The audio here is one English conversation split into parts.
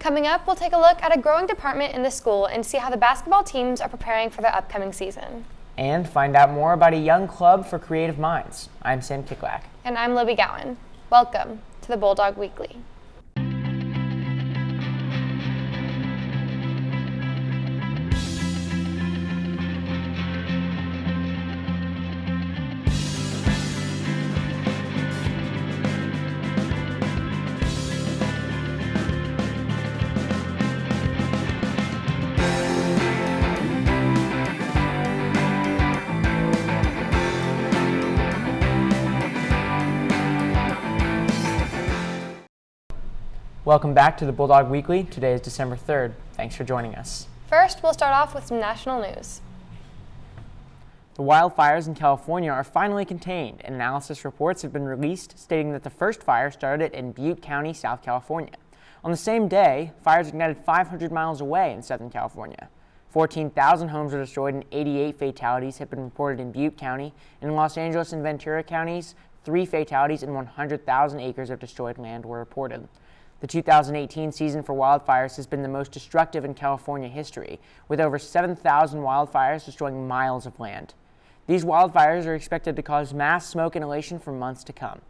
Coming up, we'll take a look at a growing department in the school and see how the basketball teams are preparing for the upcoming season. And find out more about a young club for creative minds. I'm Sam Kicklack. And I'm Libby Gowan. Welcome to the Bulldog Weekly. Welcome back to the Bulldog Weekly. Today is December 3rd. Thanks for joining us. First, we'll start off with some national news. The wildfires in California are finally contained, and analysis reports have been released stating that the first fire started in Butte County, South California. On the same day, fires ignited 500 miles away in Southern California. 14,000 homes were destroyed and 88 fatalities have been reported in Butte County. In Los Angeles and Ventura counties, 3 fatalities and 100,000 acres of destroyed land were reported. The 2018 season for wildfires has been the most destructive in California history, with over 7,000 wildfires destroying miles of land. These wildfires are expected to cause mass smoke inhalation for months to come.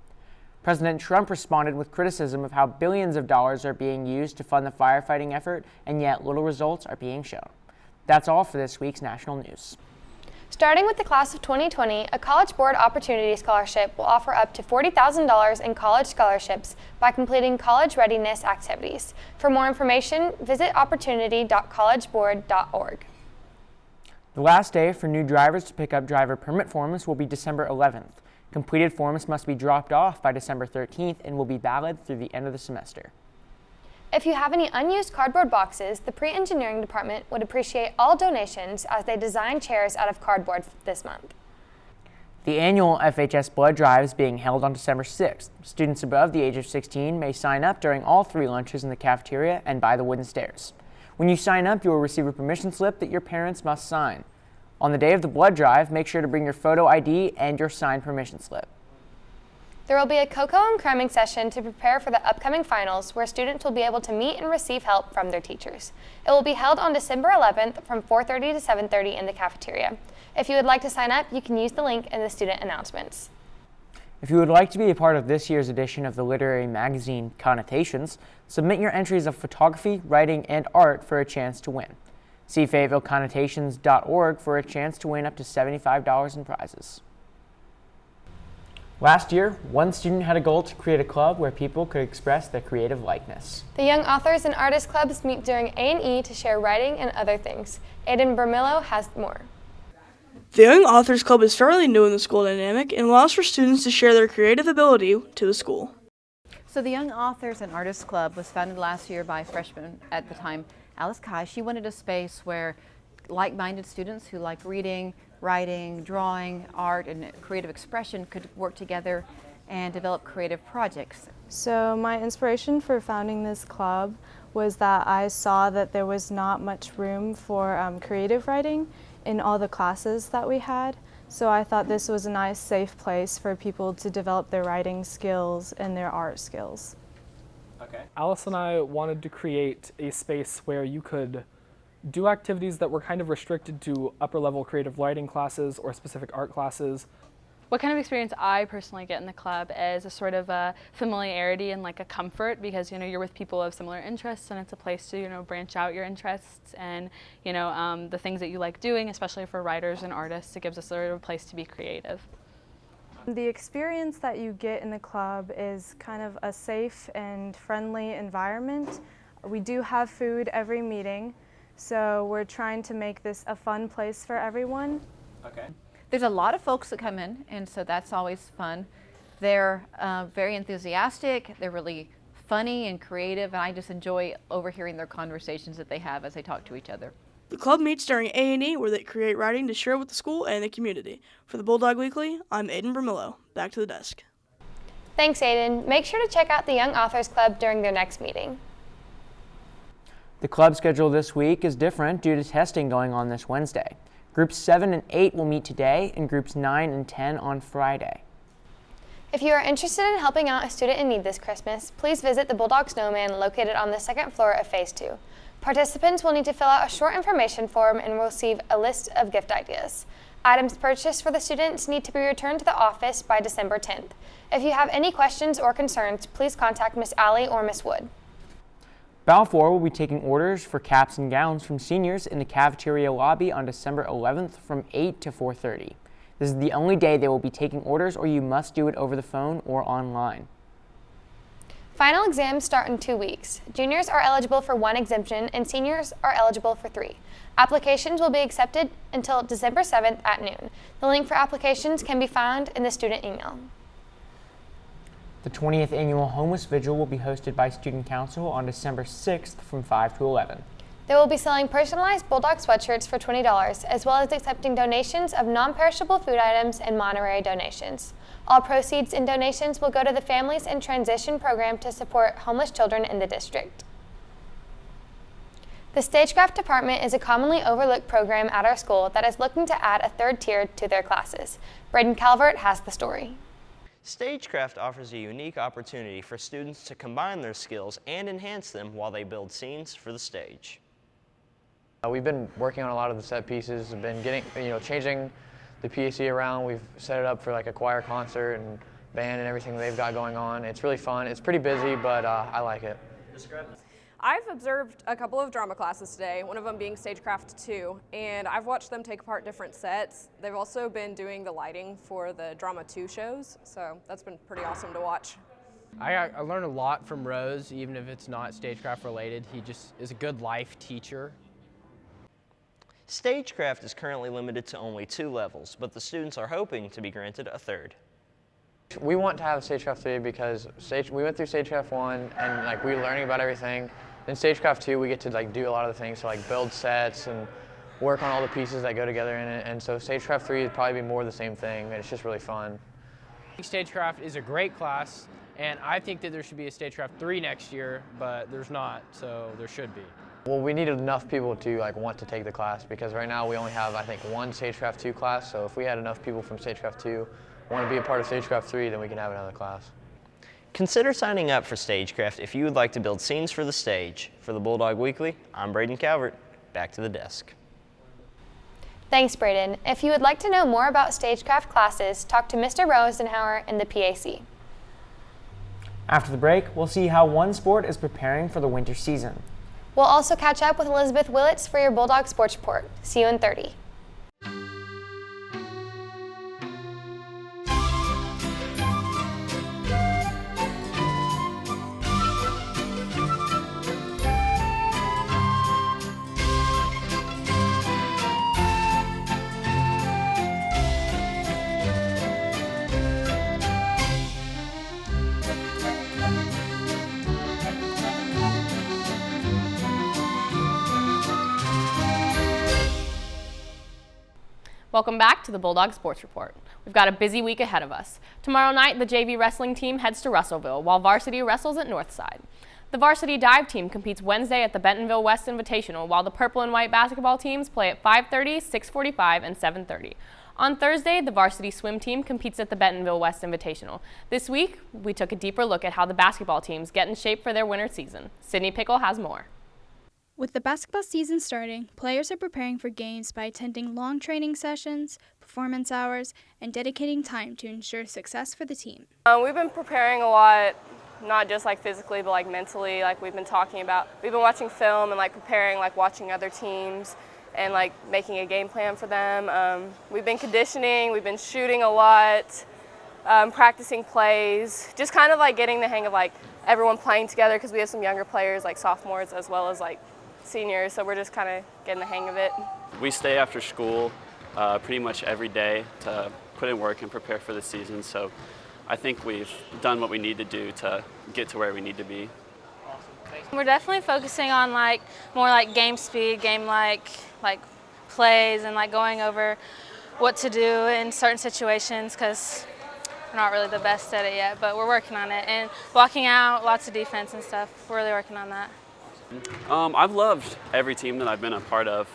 President Trump responded with criticism of how billions of dollars are being used to fund the firefighting effort, and yet little results are being shown. That's all for this week's national news. Starting with the class of 2020, a College Board Opportunity Scholarship will offer up to $40,000 in college scholarships by completing college readiness activities. For more information, visit opportunity.collegeboard.org. The last day for new drivers to pick up driver permit forms will be December 11th. Completed forms must be dropped off by December 13th and will be valid through the end of the semester. If you have any unused cardboard boxes, the pre-engineering department would appreciate all donations as they design chairs out of cardboard this month. The annual FHS blood drive is being held on December 6th. Students above the age of 16 may sign up during all 3 lunches in the cafeteria and by the wooden stairs. When you sign up, you will receive a permission slip that your parents must sign. On the day of the blood drive, make sure to bring your photo ID and your signed permission slip. There will be a cocoa and cramming session to prepare for the upcoming finals where students will be able to meet and receive help from their teachers. It will be held on December 11th from 4:30 to 7:30 in the cafeteria. If you would like to sign up, you can use the link in the student announcements. If you would like to be a part of this year's edition of the literary magazine Connotations, submit your entries of photography, writing, and art for a chance to win. See FayettelleConnotations.org for a chance to win up to $75 in prizes. Last year, one student had a goal to create a club where people could express their creative likeness. The Young Authors and Artists Clubs meet during A&E to share writing and other things. Aiden Bermillo has more. The Young Authors Club is fairly new in the school dynamic and allows for students to share their creative ability to the school. So the Young Authors and Artists Club was founded last year by freshman at the time, Alice Kai. She wanted a space where like-minded students who like reading, writing, drawing, art, and creative expression could work together and develop creative projects. So my inspiration for founding this club was that I saw that there was not much room for creative writing in all the classes that we had. So I thought this was a nice, safe place for people to develop their writing skills and their art skills. Okay. Alice and I wanted to create a space where you could do activities that were kind of restricted to upper-level creative writing classes or specific art classes. What kind of experience I personally get in the club is a sort of a familiarity and like a comfort because, you're with people of similar interests and it's a place to, branch out your interests and, the things that you like doing, especially for writers and artists. It gives us sort of a place to be creative. The experience that you get in the club is kind of a safe and friendly environment. We do have food every meeting. So we're trying to make this a fun place for everyone. Okay. There's a lot of folks that come in, and so that's always fun. They're very enthusiastic, they're really funny and creative, and I just enjoy overhearing their conversations that they have as they talk to each other. The club meets during A&E where they create writing to share with the school and the community. For the Bulldog Weekly, I'm Aiden Bermillo. Back to the desk. Thanks, Aiden. Make sure to check out the Young Authors Club during their next meeting. The club schedule this week is different due to testing going on this Wednesday. Groups 7 and 8 will meet today, and groups 9 and 10 on Friday. If you are interested in helping out a student in need this Christmas, please visit the Bulldog Snowman located on the second floor of Phase 2. Participants will need to fill out a short information form and will receive a list of gift ideas. Items purchased for the students need to be returned to the office by December 10th. If you have any questions or concerns, please contact Miss Alley or Miss Wood. Balfour will be taking orders for caps and gowns from seniors in the cafeteria lobby on December 11th from 8 to 4:30. This is the only day they will be taking orders, or you must do it over the phone or online. Final exams start in 2 weeks. Juniors are eligible for 1 exemption and seniors are eligible for 3. Applications will be accepted until December 7th at noon. The link for applications can be found in the student email. The 20th Annual Homeless Vigil will be hosted by Student Council on December 6th from 5 to 11. They will be selling personalized Bulldog sweatshirts for $20, as well as accepting donations of non-perishable food items and monetary donations. All proceeds and donations will go to the Families in Transition program to support homeless children in the district. The Stagecraft department is a commonly overlooked program at our school that is looking to add a 3rd tier to their classes. Braden Calvert has the story. Stagecraft offers a unique opportunity for students to combine their skills and enhance them while they build scenes for the stage. We've been working on a lot of the set pieces, and been getting, changing the PAC around. We've set it up for like a choir concert and band and everything they've got going on. It's really fun. It's pretty busy, but I like it. I've observed a couple of drama classes today, one of them being Stagecraft 2, and I've watched them take apart different sets. They've also been doing the lighting for the Drama 2 shows, so that's been pretty awesome to watch. I learned a lot from Rose, even if it's not Stagecraft related. He just is a good life teacher. Stagecraft is currently limited to only 2 levels, but the students are hoping to be granted a 3rd. We want to have Stagecraft 3 because we went through Stagecraft 1 and we were learning about everything. Then Stagecraft 2, we get to do a lot of the things, so build sets and work on all the pieces that go together in it. And so Stagecraft 3 would probably be more of the same thing, and it's just really fun. Stagecraft is a great class, and I think that there should be a Stagecraft 3 next year, but there's not, so there should be. Well, we need enough people to want to take the class, because right now we only have, I think, 1 Stagecraft 2 class. So if we had enough people from Stagecraft 2 want to be a part of Stagecraft 3, then we can have another class. Consider signing up for Stagecraft if you would like to build scenes for the stage. For the Bulldog Weekly, I'm Braden Calvert. Back to the desk. Thanks, Braden. If you would like to know more about Stagecraft classes, talk to Mr. Rosenhauer in the PAC. After the break, we'll see how one sport is preparing for the winter season. We'll also catch up with Elizabeth Willits for your Bulldog Sports Report. See you in 30. Welcome back to the Bulldog Sports Report. We've got a busy week ahead of us. Tomorrow night, the JV wrestling team heads to Russellville, while varsity wrestles at Northside. The varsity dive team competes Wednesday at the Bentonville West Invitational, while the purple and white basketball teams play at 5:30, 6:45, and 7:30. On Thursday, the varsity swim team competes at the Bentonville West Invitational. This week, we took a deeper look at how the basketball teams get in shape for their winter season. Sydney Pickle has more. With the basketball season starting, players are preparing for games by attending long training sessions, performance hours, and dedicating time to ensure success for the team. We've been preparing a lot, not just physically, but mentally. We've been talking about, we've been watching film and preparing, watching other teams and making a game plan for them. We've been conditioning, we've been shooting a lot, practicing plays, just kind of getting the hang of everyone playing together, because we have some younger players sophomores as well as seniors, so we're just kind of getting the hang of it. We stay after school pretty much every day to put in work and prepare for the season, so I think we've done what we need to do to get to where we need to be. We're definitely focusing on more game speed, game plays, and going over what to do in certain situations, because we're not really the best at it yet, but we're working on it. And blocking out, lots of defense and stuff, we're really working on that. I've loved every team that I've been a part of.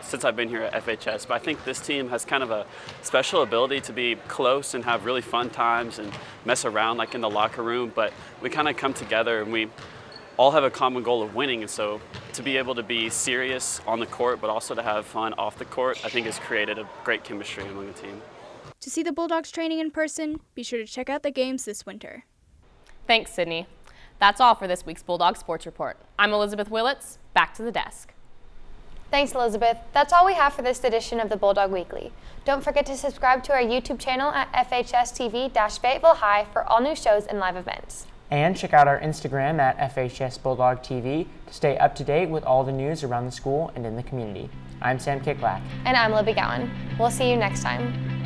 since I've been here at FHS, but I think this team has kind of a special ability to be close and have really fun times and mess around like in the locker room, but we kind of come together and we all have a common goal of winning, and so to be able to be serious on the court but also to have fun off the court, I think has created a great chemistry among the team. To see the Bulldogs training in person, be sure to check out the games this winter. Thanks, Sydney. That's all for this week's Bulldog Sports Report. I'm Elizabeth Willits. Back to the desk. Thanks, Elizabeth. That's all we have for this edition of the Bulldog Weekly. Don't forget to subscribe to our YouTube channel at FHS-TV-Fayetteville High for all new shows and live events. And check out our Instagram at FHS Bulldog TV to stay up to date with all the news around the school and in the community. I'm Sam Kicklack. And I'm Libby Gowan. We'll see you next time.